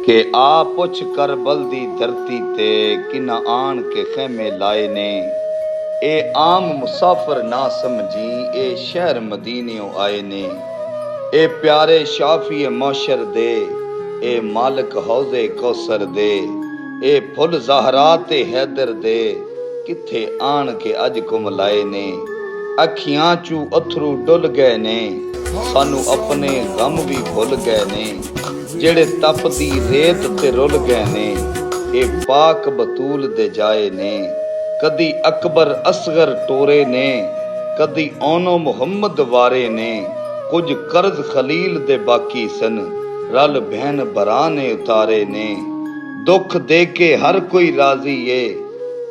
कि आ पुछ करबल दी धरती ते किना आन के खेमे लाए ने। ए आम मुसाफिर ना समझी ए शहर मदीनियों आए ने। ए प्यारे शाफी मौशर दे ए मालिक हौजे कौसर दे। ए फुल ज़हरा ते हैदर दे किथे आन के अज कुम लाए ने। अखियां चू अथरू डुल गए ने सानू अपने गम भी भुल गए ने। जेड़े तपदी रेत ते रुल गए ने ए पाक बतूल दे जाए ने। कदी अकबर असगर टोरे ने कदी ओनो मुहम्मद वारे ने। कुछ कर्ज खलील दे बाकी सन रल बहन भरा ने उतारे ने। दुख दे के हर कोई राजी ए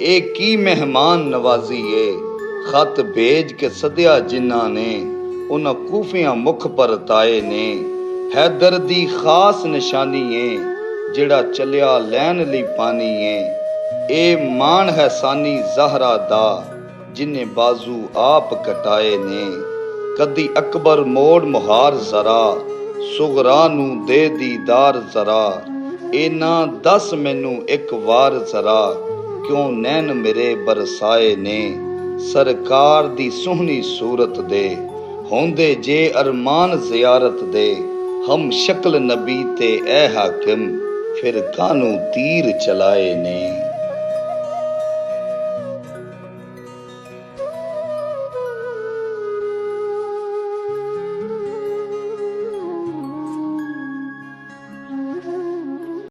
ए की मेहमान नवाजी ए। खत भेज के सदिया जिन्ना ने उन्हां कूफियां मुख पर ताए ने। हैदर दी खास निशानी है जेड़ा चलिया लैन ली पानी है। ए मान है सानी ज़हरा दा जिन्ने बाजू आप कटाए ने। कदी अकबर मोड़ मुहार जरा सुगरा नू दे दीदार जरा। एना दस मैनू एक वार जरा क्यों नैन मेरे बरसाए ने। सरकार दी सोहनी सूरत दे होंदे जे अरमान ज़ियारत दे। हम शक्ल नबी ते ए हाकिम फिर कानू तीर चलाए ने।